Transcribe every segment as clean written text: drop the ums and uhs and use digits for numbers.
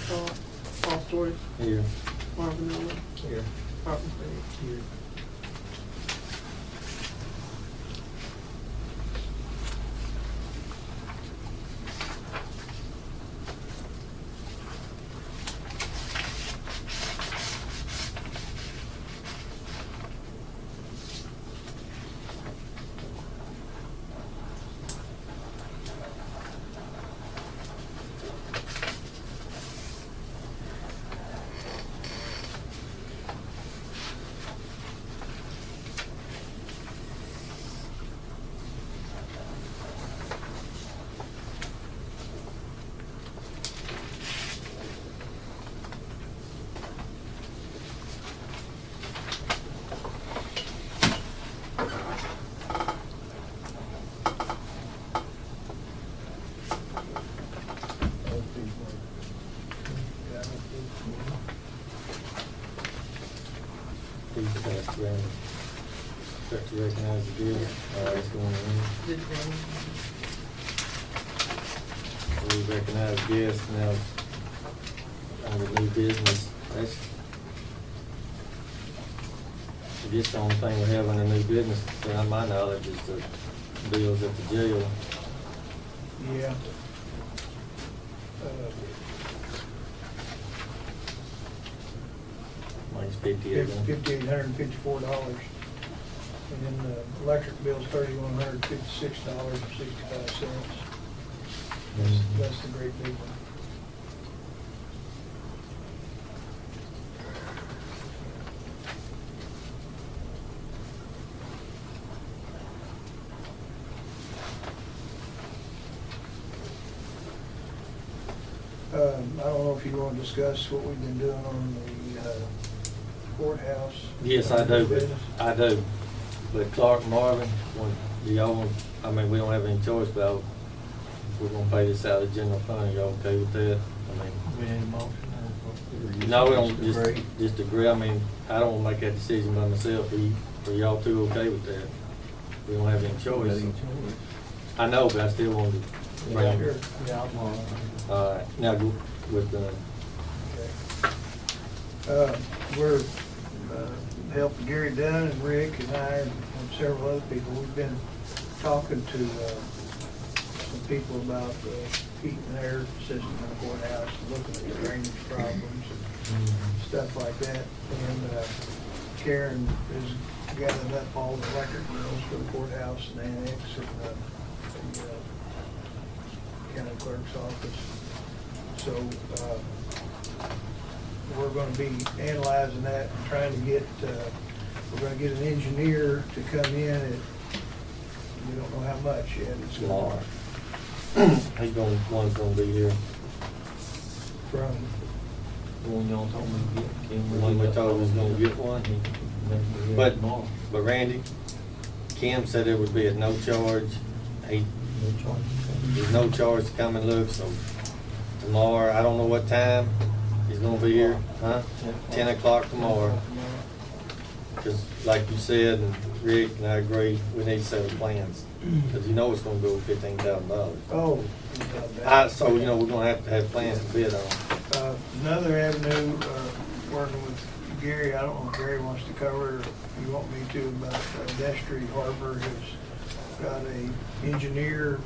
Paul Story, Here. Marvin Miller, Here. Robert Craig. Here. Please pass around. Start to recognize the deal. It's going in. Did they? So we recognize guests now under new business. That's, I guess the only thing we have under new business, to my knowledge, is the bills at the jail. Yeah. Mine's $58. $5,854. And then the electric bill's $3,156.65. That's the great big one. I don't know if you want to discuss what we've been doing on the courthouse. Yes, I do, but I do. But Clark and Marvin, do y'all want, I mean, we don't have any choice, but we're gonna pay this out of the general fund. Y'all okay with that? I mean, We need a motion. no, we don't just agree. I mean, I don't wanna make that decision by myself. Are y'all two okay with that? We don't have any choice. I know, but I still want to bring it. Yeah, I'm all right. All right, now go with the, Okay. We're helping Gary Dunn and Rick and I and several other people. We've been talking to some people about the heat and air system in the courthouse, looking at the drainage problems and stuff like that. And Karen has gathered up all the electric bills for the courthouse and annex and the county clerk's office. So we're going to be analyzing that and trying to get, we're going to get an engineer to come in at, we don't know how much yet. It's tomorrow. One's gonna be here. from, The one y'all told me to get. The one we told was gonna get one. But Randy, Kim said it would be at no charge. There's no charge to come and look, so tomorrow, I don't know what time he's gonna be here, huh? 10 o'clock tomorrow. Because like you said, and Rick and I agree, we need to set up plans. Because you know it's gonna go $15,000. oh. So, you know, we're gonna have to have plans to bid on. Another avenue, working with Gary, I don't know if Gary wants to cover, if you want me to, but Destry Harbor has got a engineer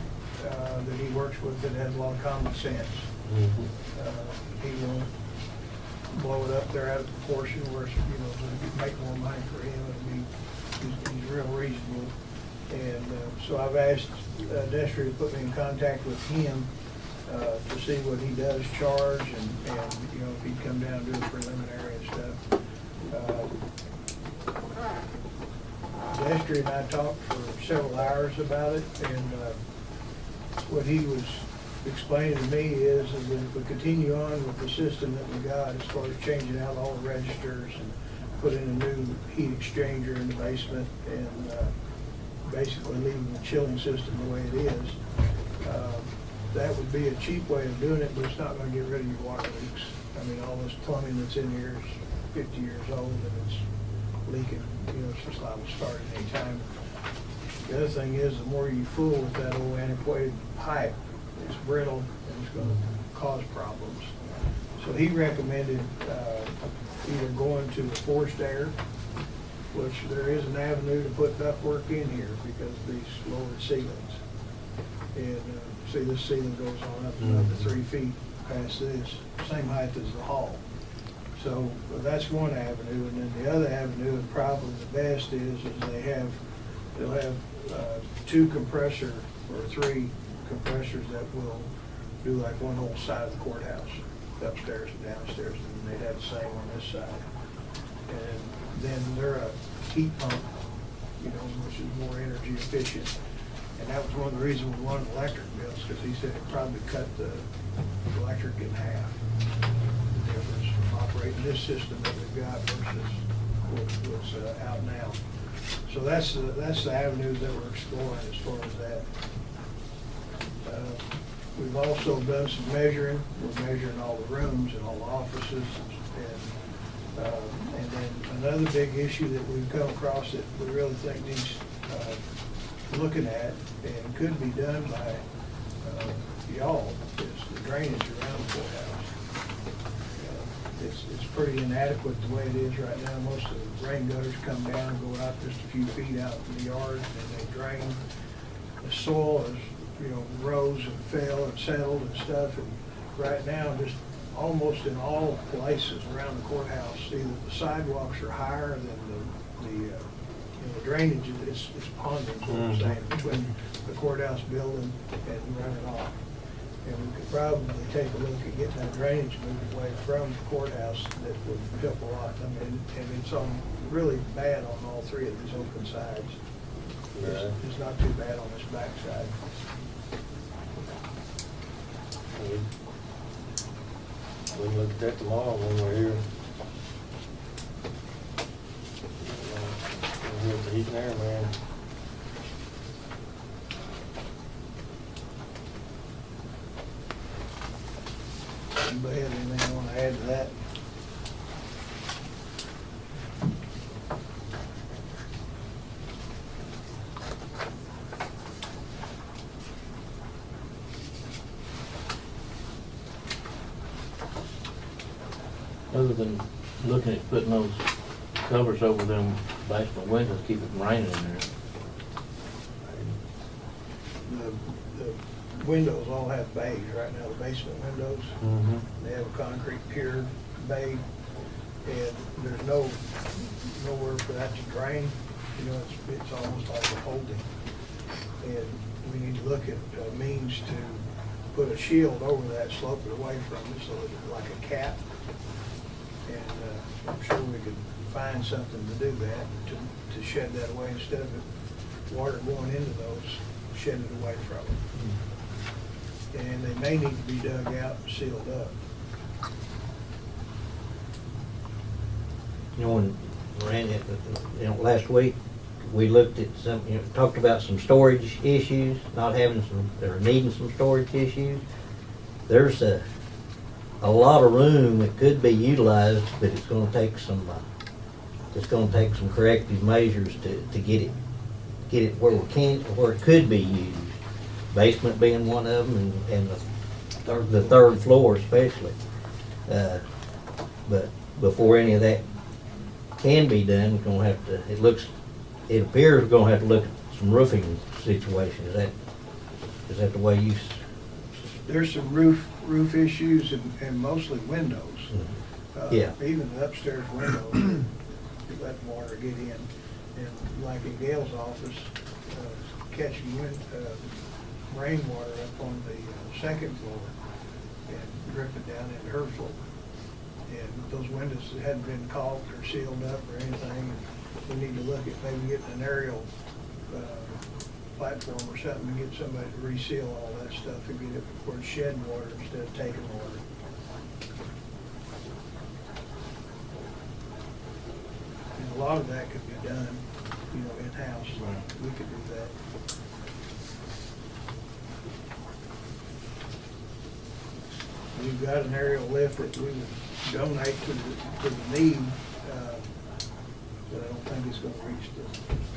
that he works with that has a lot of common sense. He won't blow it up there out of proportion where, you know, to make more money for him. He's real reasonable. And so I've asked Destry to put me in contact with him to see what he does charge and you know, if he'd come down and do the preliminary and stuff. Destry and I talked for several hours about it, and what he was explaining to me is that if we continue on with the system that we got as far as changing out all the registers and putting a new heat exchanger in the basement and basically leaving the chilling system the way it is, that would be a cheap way of doing it, but it's not going to get rid of your water leaks. I mean, all this plumbing that's in here is 50 years old and it's leaking, you know, it's just liable to start at any time. The other thing is, the more you fool with that old antiquated pipe, it's brittle and it's going to cause problems. So he recommended either going to a forced air, which there is an avenue to put ductwork in here because of these lowered ceilings. And see, this ceiling goes on up another 3 feet past this, same height as the hall. So that's one avenue, and then the other avenue, and probably the best, is they'll have 2 compressor or 3 compressors that will do like one whole side of the courthouse, upstairs and downstairs, and they'd have the same on this side. And then they're a heat pump, you know, which is more energy efficient. And that was one of the reasons we wanted electric bills, because he said it probably cut the electric in half. The difference from operating this system that we've got versus what's out now. So that's the avenues that we're exploring as far as that. We've also done some measuring. We're measuring all the rooms and all the offices. And then another big issue that we've come across that we really think needs looking at and could be done by y'all is the drainage around the courthouse. It's pretty inadequate the way it is right now. Most of the rain gutters come down and go out just a few feet out in the yard, and they drain. The soil is, you know, rose and fell and settled and stuff, and right now, just almost in all places around the courthouse, either the sidewalks are higher than the drainage is ponding, is what I'm saying, between the courthouse building and running off. And we could probably take a look at getting that drainage moved away from the courthouse. That would help a lot. I mean, and it's really bad on all 3 of these open sides. Right. It's not too bad on this back side. We can look at that tomorrow when we're here. We're here at the heat and air, man. Anybody have anything you want to add to that? Other than looking at putting those covers over them basement windows, keep it from raining in there. The windows all have bays right now, the basement windows. Mm-hmm. They have a concrete pier bay, and there's nowhere for that to drain. You know, it's almost like a holding. And we need to look at means to put a shield over that, slope it away from it, so it's like a cap. And I'm sure we could find something to do that, to shed that away instead of it water going into those, shed it away from it. And they may need to be dug out and sealed up. You know, when Randy, last week, we looked at some, talked about some storage issues, not having some, or needing some storage issues. There's a lot of room that could be utilized, but it's gonna take some, corrective measures to get it where it could be used. Basement being one of them, and the third floor especially. But before any of that can be done, we're gonna have to, it appears we're gonna have to look at some roofing situation. Is that the way you? There's some roof issues and mostly windows. Yeah. Even the upstairs windows, you let water get in. And like in Gail's office, catching rainwater up on the second floor and dripping down into her floor. And those windows hadn't been caulked or sealed up or anything. We need to look at maybe getting an aerial platform or something to get somebody to reseal all that stuff and get it where it's shedding water instead of taking water. And a lot of that could be done, in-house. Right. We could do that. We've got an aerial lift that we would donate to the need, but I don't think it's going to reach the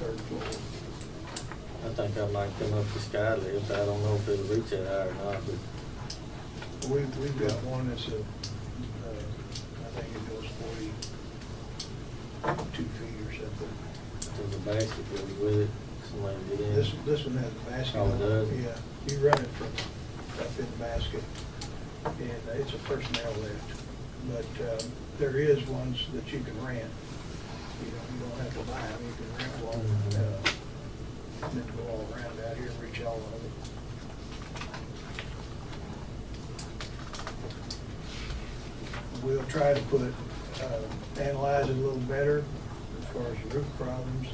third floor. I think I might come up the sky lift. I don't know if it'll reach that high or not, but We've got one that's There's a basket goes with it, somebody can get in. This one has a basket. Oh, it on does? Yeah, you run it from up in the basket, and it's a personnel lift. But there is ones that you can rent. You don't have to buy them, you can rent one, and then go all around out here and reach all of it. We'll try to analyze it a little better as far as roof problems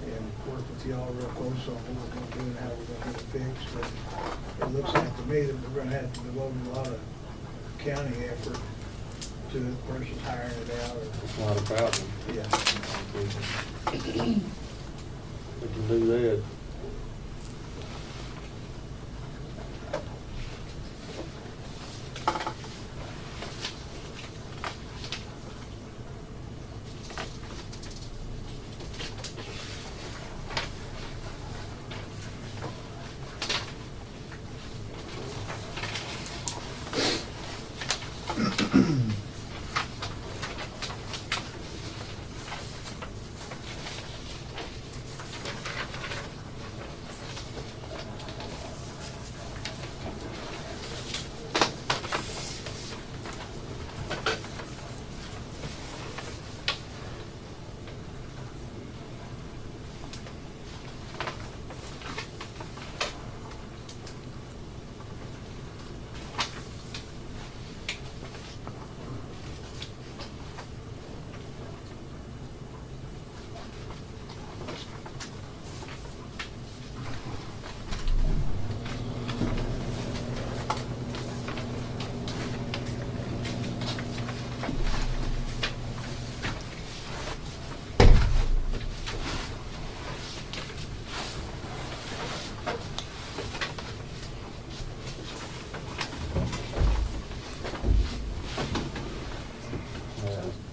and work with y'all real close on what we're gonna do and how we're gonna get it fixed. But it looks like to me that we're gonna have to devote a lot of county effort to it versus hiring it out or. It's not a problem. Yeah. We can do that.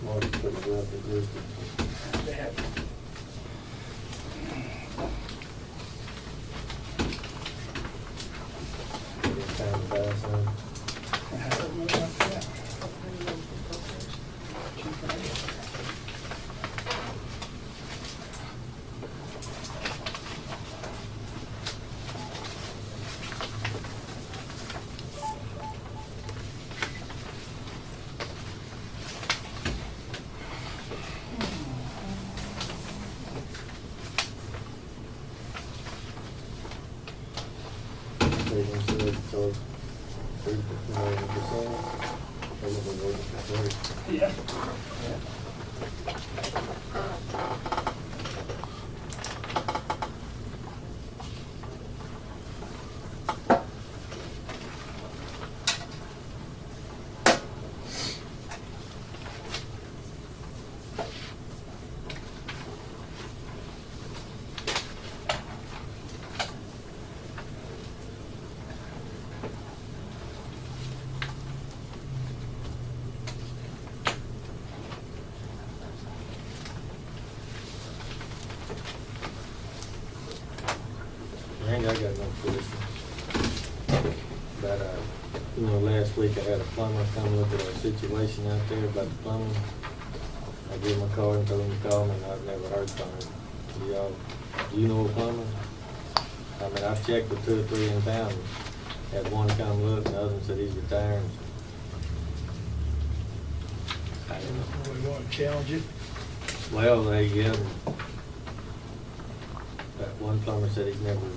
Marty put it up at least. Time to buy some. They consider so 3%. They're looking working for free. Yeah. I got no question. But, last week I had a plumber come look at our situation out there about the plumbing. I gave him a call and told him to call me, and I've never heard from him. Do you know a plumber? I mean, I've checked with 2 or 3 in town. Had one come look, and the other one said he's retiring. I don't know. We want to challenge it. Well, that one plumber said he's never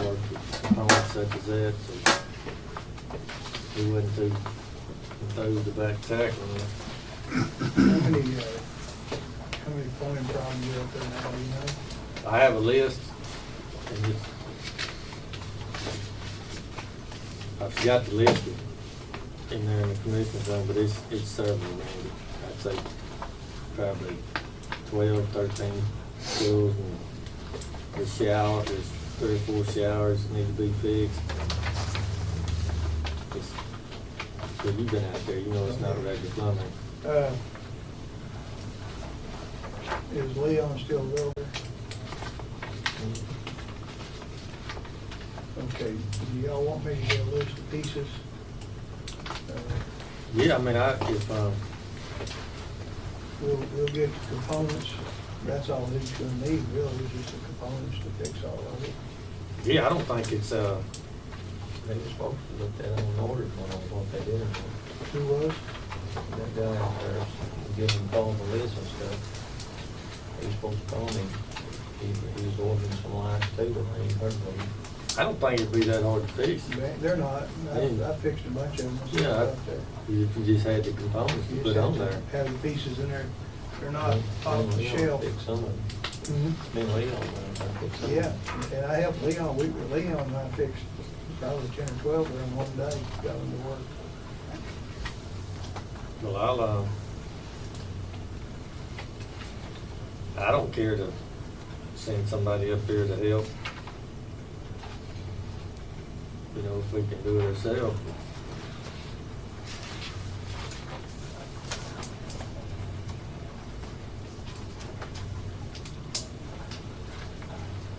worked with components such as that, so he wasn't too enthused about tackling it. How many plumbing problems are out there now, do you know? I have a list, and I've got the list in there in the commissioner's room, but it's several, Randy. I'd say probably 12, 13 schools, and there's 3 or 4 showers that need to be fixed. Well, you've been out there, you know it's not a regular plumbing. Is Leon still over? Okay, do y'all want me to get a list of pieces? Yeah, I mean, we'll get the components. That's all he's gonna need, really, is just the components to fix all of it. Yeah, I don't think it's, They were supposed to look that on order when I what they did. Who was? That guy out there, giving Paul the list and stuff. He was supposed to call me. He was ordering some lights too, but I ain't heard from him. I don't think it'd be that hard to fix. They're not. I fixed a bunch of them. Yeah, Out there. You just had the components to You put just on have there. to have the pieces in there. They're not off the Leon shelf. fixed some of them. Mhm. Me and Leon, I fixed some of Yeah, them. and I helped Leon, Leon and I fixed probably 10 or 12 of them one day, got them to work. Well, I don't care to send somebody up there to help. You know, if we can do it ourselves.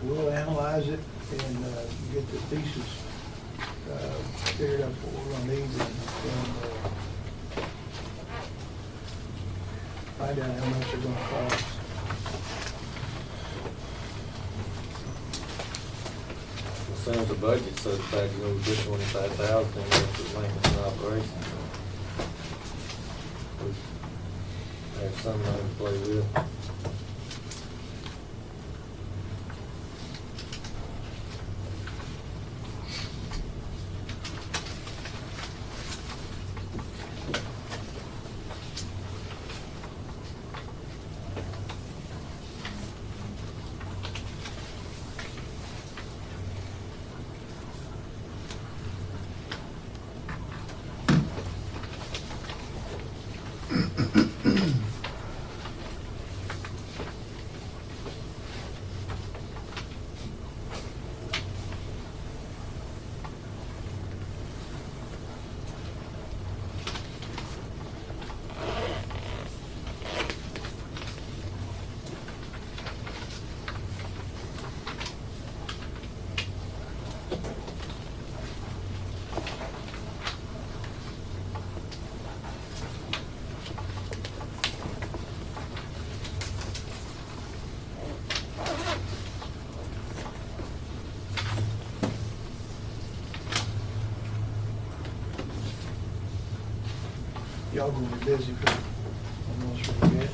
We'll analyze it and get the pieces figured out what we're gonna need and find out how much they're gonna cost. As soon as the budget certified, you know, we put 25,000 in there for maintenance and operations. We have some money to play with. Y'all gonna be busy for almost for the bid.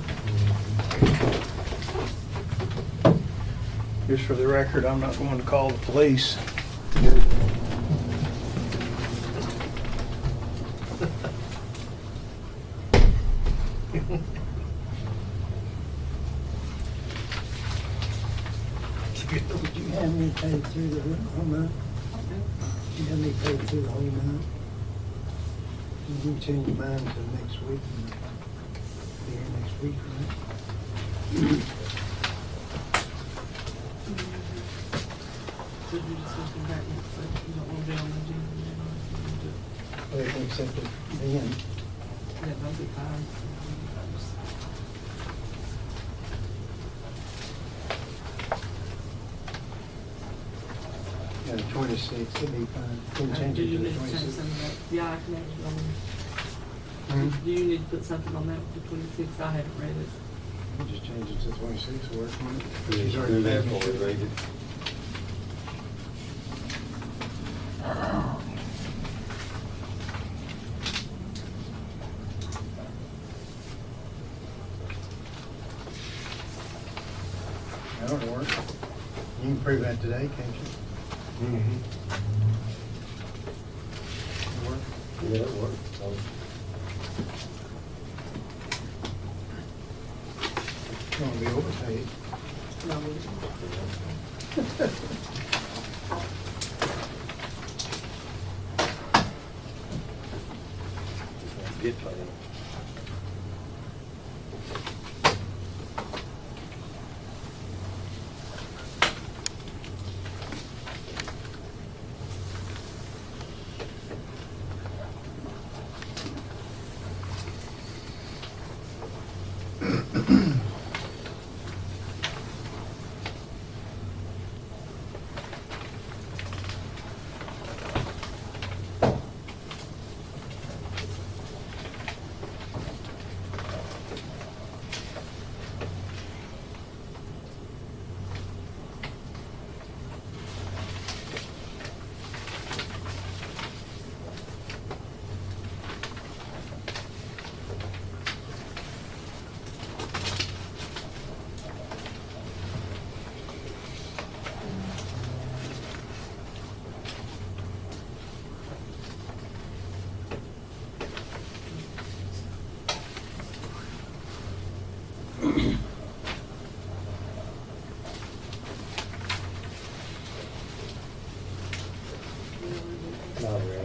Just for the record, I'm not going to call the police. Did you have me paid through the whole month? You have me paid through the whole month? Did you change mine to next week? Be here next week, right? So you just have to come back next week, you don't want to be on the agenda, you know, Well, they accepted then. yeah, that'll be fine. Yeah, the 26th, it'll be fine. Can change Do it you to the need to change 26th. some of that? Yeah, I can actually, Hmm? do you need to put something on that for the 26th? I haven't read it. We'll just change it to 26th, work on it. We She's need to already do that paid me, before we should- read it. That'll work. You can prove that today, can't you? Mm-hmm. It'll work. Yeah, it works. So, You won't be overpaid. No, we- Get paid. Not really.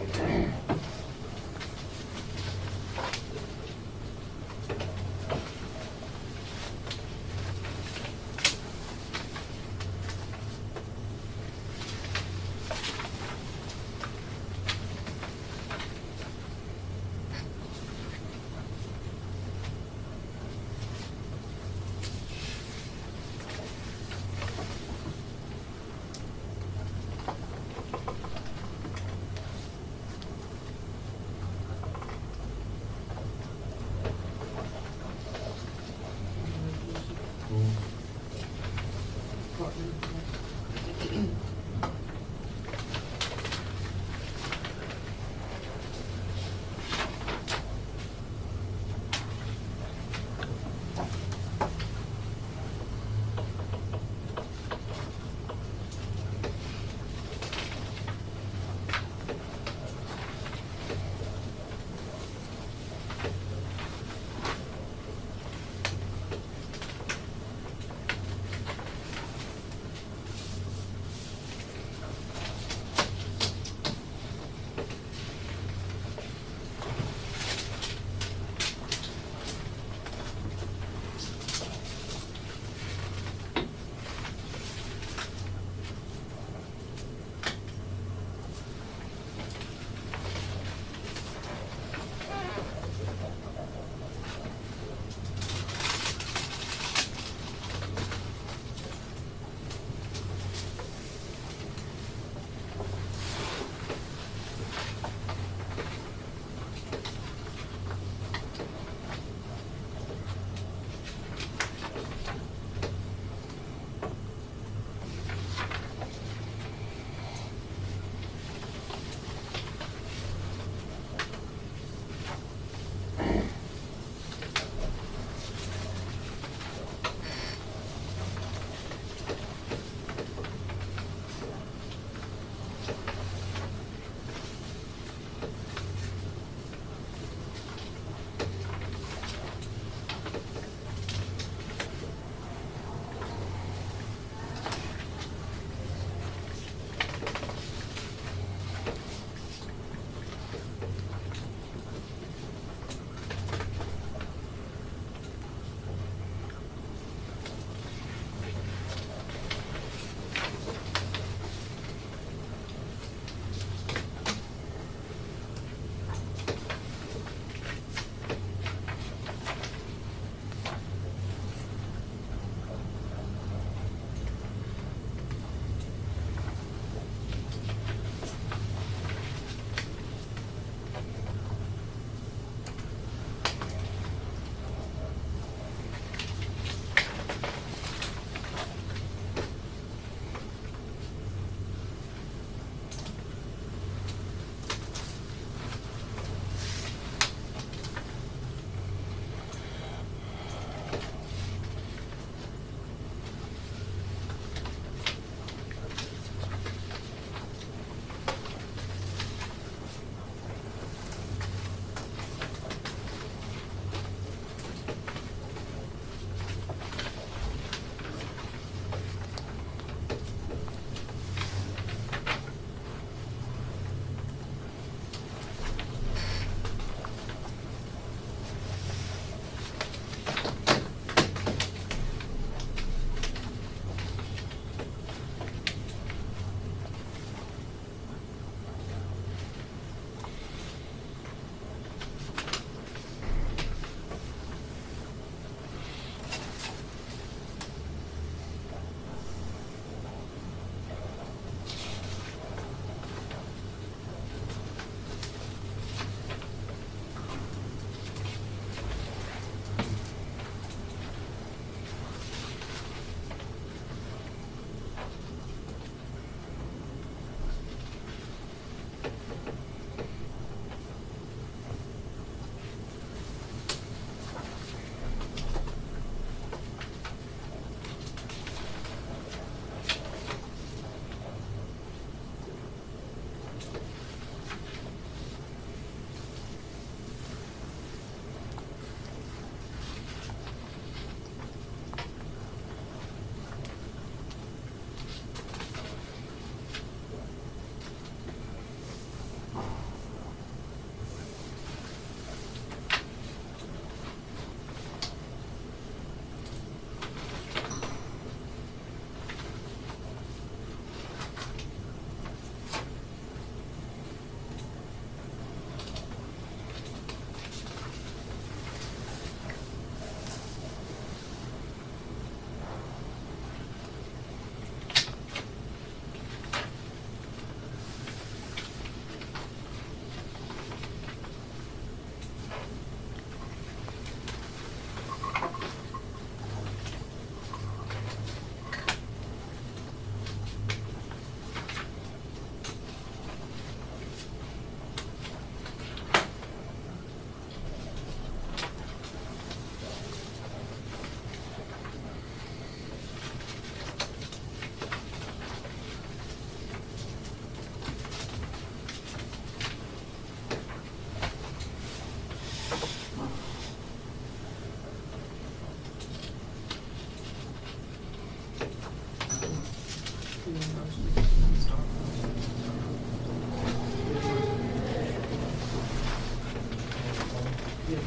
most we can start. Yeah.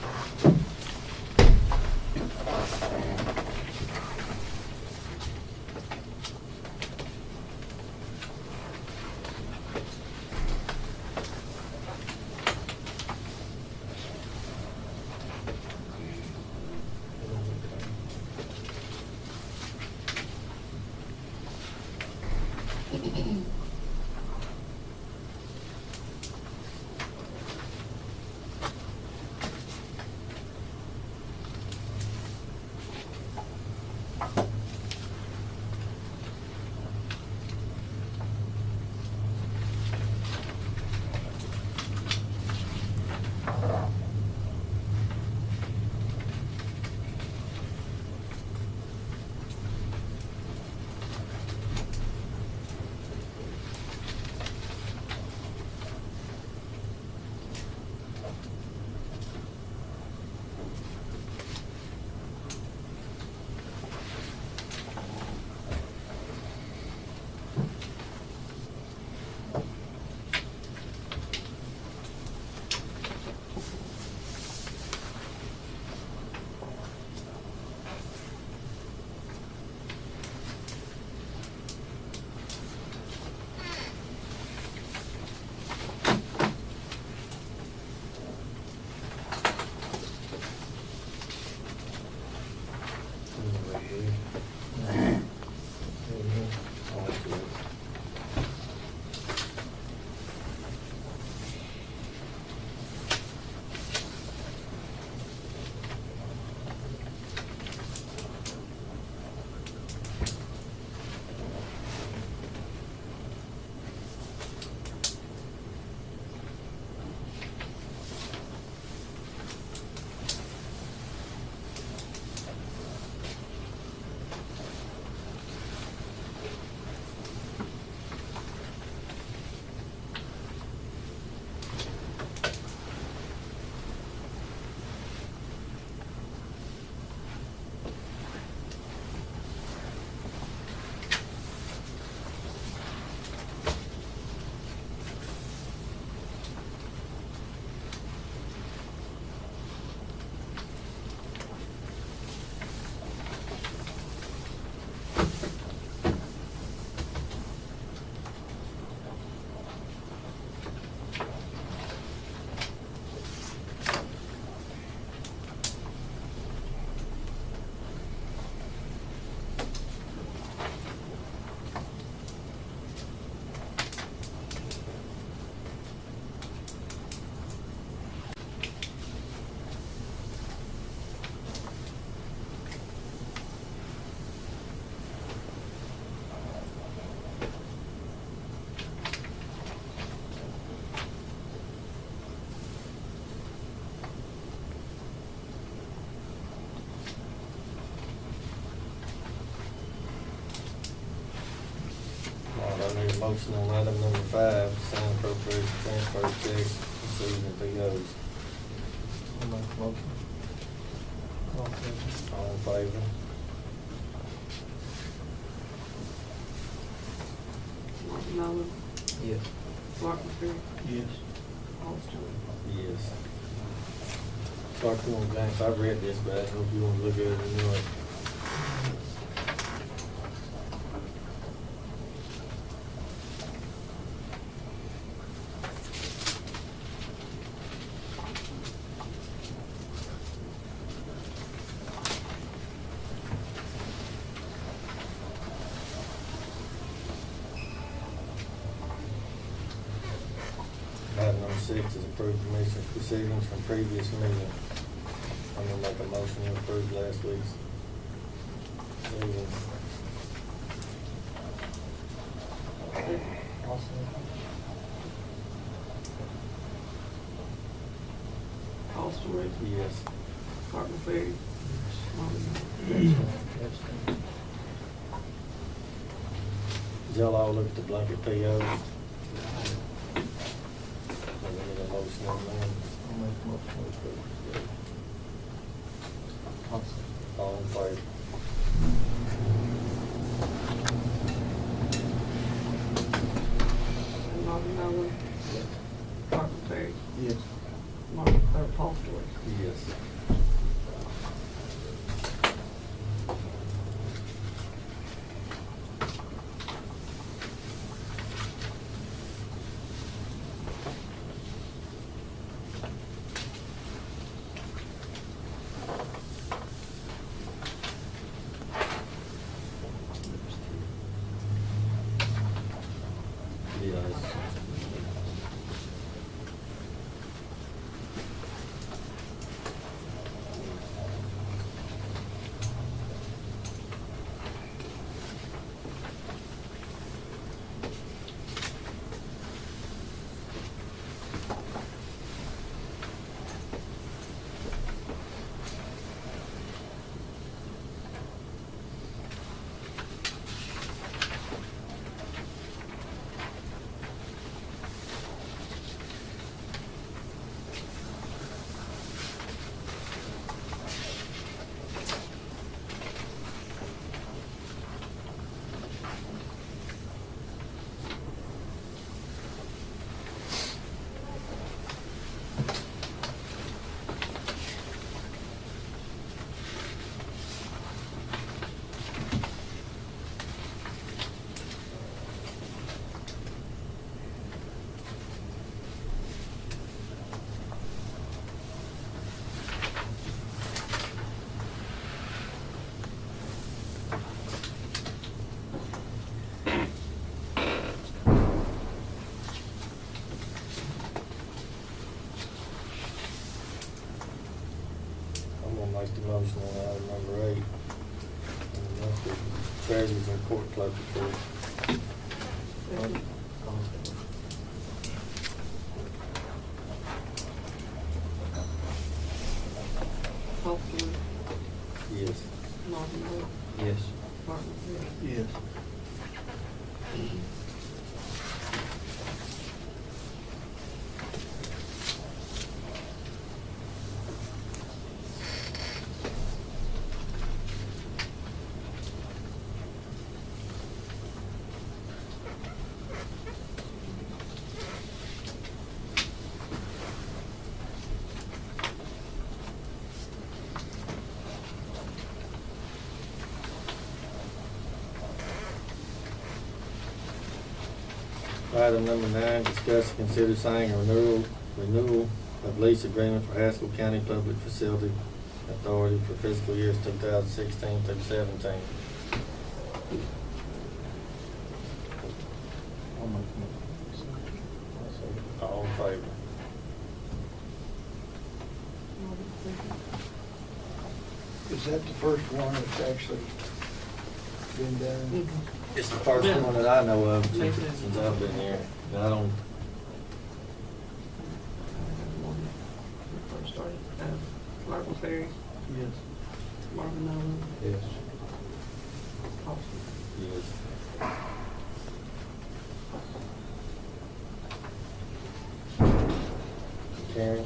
I need a motion on item number 5, sign appropriation transfer checks, receiving POs. I'll make a motion. All in favor? Martin Mullin, Yes. Mark McCray, Yes. Paul Stewart. Yes. Sorry, come on, James, I read this, but I don't know if you want to look at it or not. Item number 6 is approved commissioners proceedings from previous meeting. I'm gonna make a motion to approve last week's meeting. Paul Stewart, Yes. Mark McCray, Martin Mullin. Did y'all all look at the blanket POs? We need a motion on that. I'll make a motion to approve. All in favor? I'm gonna make the motion on item number 8. And that's the treasurer's and court clerk report. Second. Hopefully, Yes. Marvin Wood, Yes. Martin Wood. Yes. Item number 9, discuss and consider signing a renewal of lease agreement for Haskell County Public Facility Authority for fiscal years 2016 through 17. I'll make the motion. All in favor? Marvin, second. Is that the first one that's actually been done? It's the first Yeah. one that I know of Makes since sense. since I've been here. And I don't, When we first started, Marvin Ferry, Yes. Marvin Nolan, Yes. Austin. yes. Karen?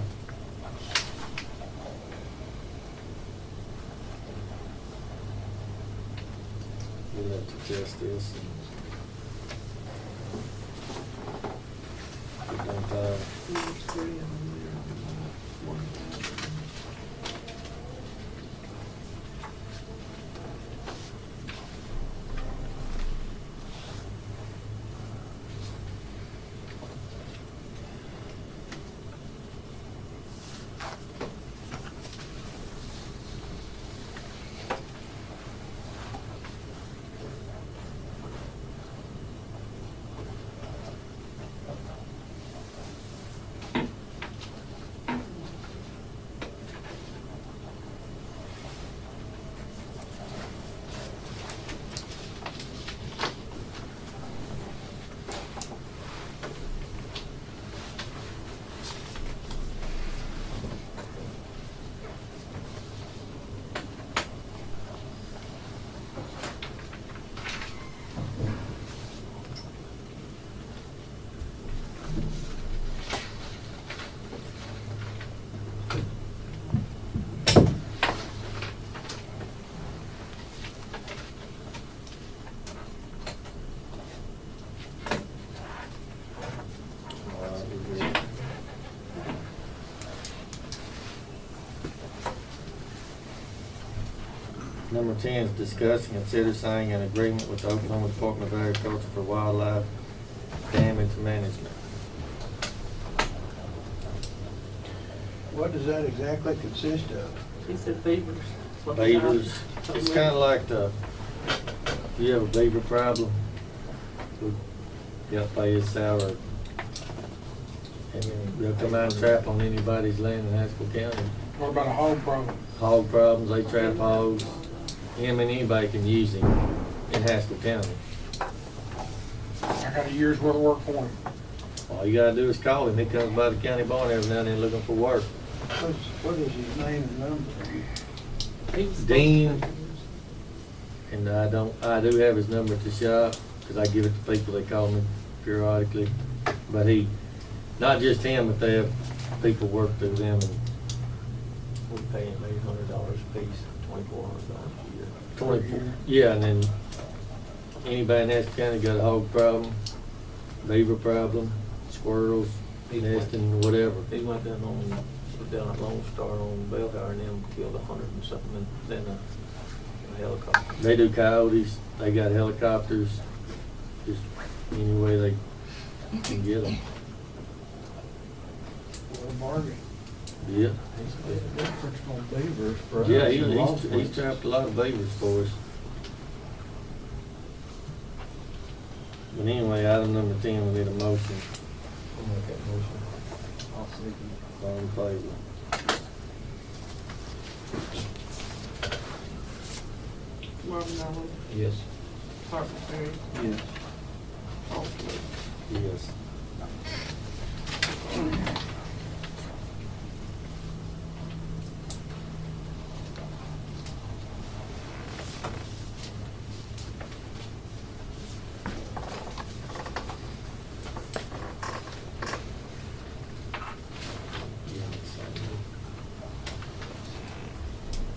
We'll have to test this and get them filed. There's 3 of them there. One. Number 10 is discuss and consider signing an agreement with the Oklahoma Department of Agriculture for wildlife damage management. What does that exactly consist of? He said beavers. That's what they got. Beavers, it's kind of like the, if you have a beaver problem, You got to pay his salary. And they'll come out and trap on anybody's land in Haskell County. What about a hog problem? Hog problems, they trap hogs. Him and anybody can use him in Haskell County. I got a year's worth of work for him. All you gotta do is call him. He comes by the county barn every now and then looking for work. What is his name and number? Dean, and I do have his number at the shop, because I give it to people that call me periodically. But not just him, but they have people work through them. And We pay him $800 a piece, $2,400 a year. 24, yeah, and then anybody in Haskell County got a hog problem, beaver problem, squirrels, nesting, whatever. He went down at Lone Star on Bellhire and them killed 100 and something, and then a helicopter. They do coyotes, they got helicopters, just any way they can get them. What a bargain. Yeah. Difference on beavers for us. Yeah, he's trapped a lot of beavers for us. But anyway, item number 10, we need a motion. I'll make that motion. I'll second. All in favor? Marvin Allen, Yes. Harper Ferry, Yes. Paul Stewart. Yes.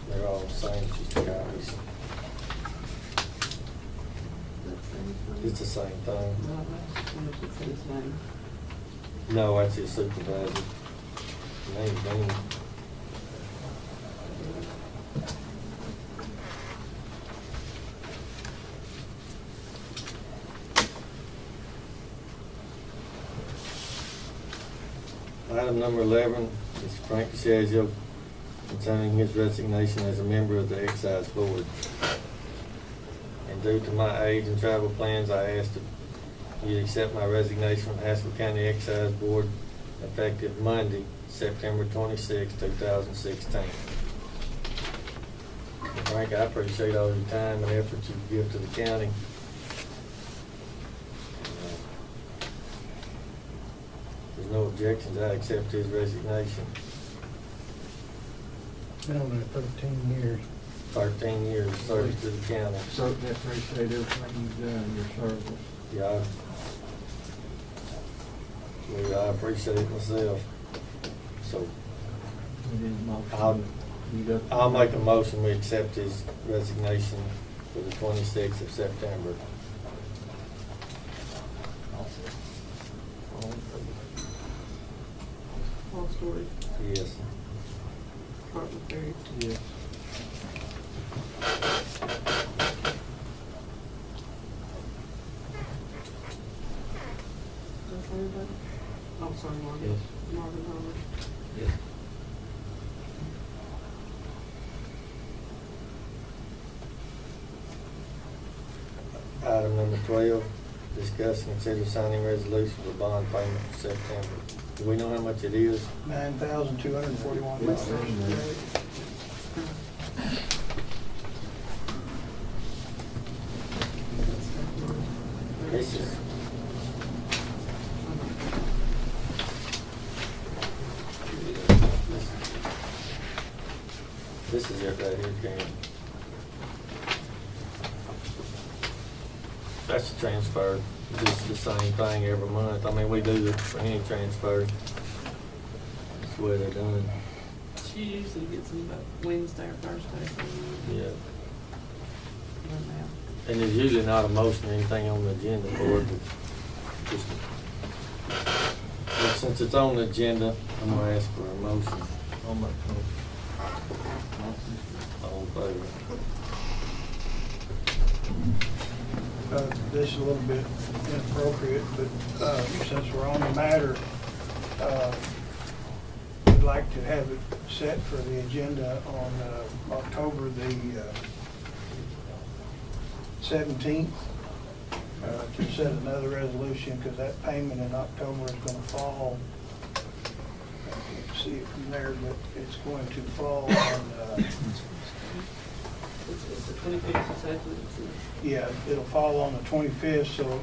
They're all the same, just copies. It's the same thing. No, that's his supervisor. Name's Dean. Item number 11 is Frank DeShazio concerning his resignation as a member of the Excise Board. And due to my age and travel plans, I ask that you accept my resignation from Haskell County Excise Board effective Monday, September 26, 2016. And Frank, I appreciate all your time and effort you give to the county. There's no objections, I accept his resignation. Been on there 13 years. 13 years of service to the county. Certainly appreciate everything you've done, your service. Yeah, I appreciate it myself. So I'll make a motion, we accept his resignation for the 26th of September. Paul Stewart, Yes. Harper Ferry. Yes. That's everybody? Oh, sorry, Marvin. Yes. Marvin Allen. Yes. Item number 12, discuss and consider signing resolution for bond payment for September. Do we know how much it is? $9,241. This is, this is it right here, Karen. That's the transfer, just the same thing every month. I mean, we do it for any transfer. That's the way they're done. She usually gets them about Wednesday or Thursday. Yeah. Right now. And there's usually not a motion or anything on the agenda for it, but just, but since it's on the agenda, I'm gonna ask for a motion. I'll make a motion. All in favor? This is a little bit inappropriate, but since we're on the matter, we'd like to have it set for the agenda on October the 17th, to set another resolution, because that payment in October is gonna fall. I can't see it from there, but it's going to fall on, It's the 25th, exactly. yeah, it'll fall on the 25th, so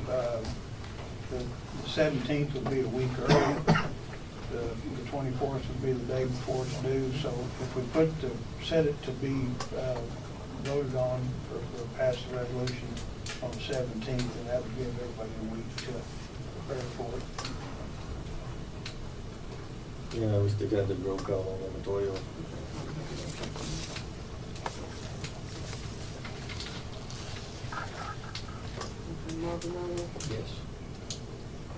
the 17th will be a week early. The 24th would be the day before it's due, so if we set it to be voted on or pass the resolution on the 17th, then that would give everybody a week to prepare for it. Yeah, we still got the roll call on number 12. Marvin Miller, Yes.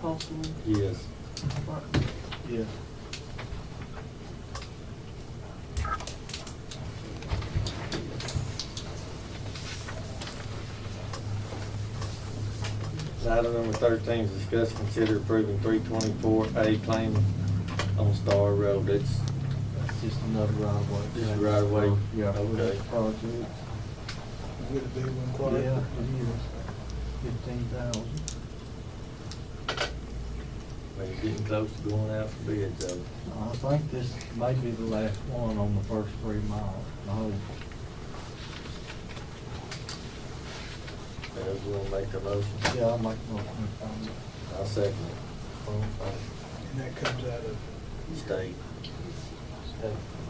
Paulson, Yes. Barton. Yes. Item number 13 is discuss, consider approving 324A claim on Star Road. It's That's just another right of way. Just a right of way. Yeah. Okay. Project. Get a big one, Clark. Yeah, it is. 15,000. maybe getting close to going out for bids, though. I think this may be the last one on the first 3 miles. I hope. Yeah, we want to make the motion. Yeah, I'll make a motion. I'll second it. And that comes out of, State.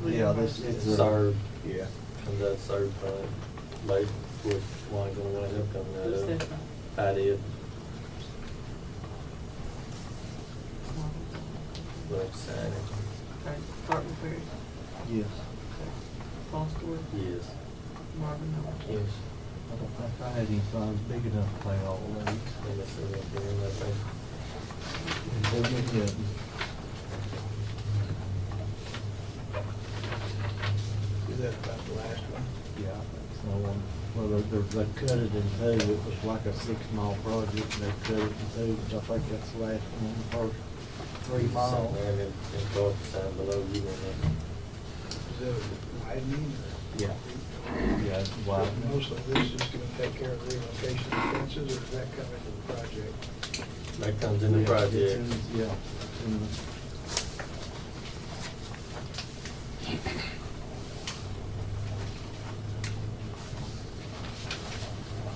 Yeah, this is a. Serve. Yeah. Comes out of Serve fund. Maybe, of course, one gonna wind up coming out of. I did. We'll have to sign it. Okay, Barton Ferry, Yes. Paul Stewart, Yes. Marvin Miller. Yes. I don't think I had any funds big enough to pay all of these. Let me see what they're in, I think. Yeah. is that about the last one? Yeah, I think so. Well, they cut it in two. It was like a 6-mile project, and they cut it in two, which I think that's the last one, the first 3 miles. Somewhere in the sign below you on that. Is that widening or? Yeah. Yeah, it's wide. Most of this is gonna take care of the relocation of fences, or does that come into the project? That comes in the Yeah, project. it's in- Yeah. it's in the-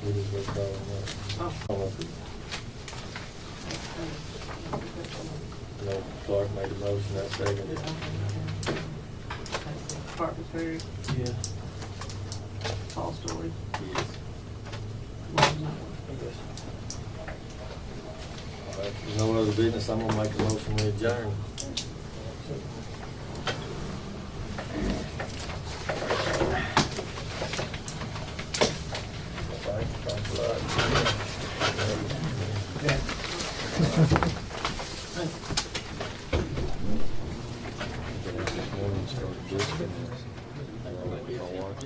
We just go call them Oh. up. No, Clark made the motion, I seconded it. Barton Ferry, Yeah. Paul Stewart, Yes. Marvin Miller. All right, if there's no other business, I'm gonna make a motion to adjourn. Thanks a lot. This morning started just, and I'm gonna be on watch.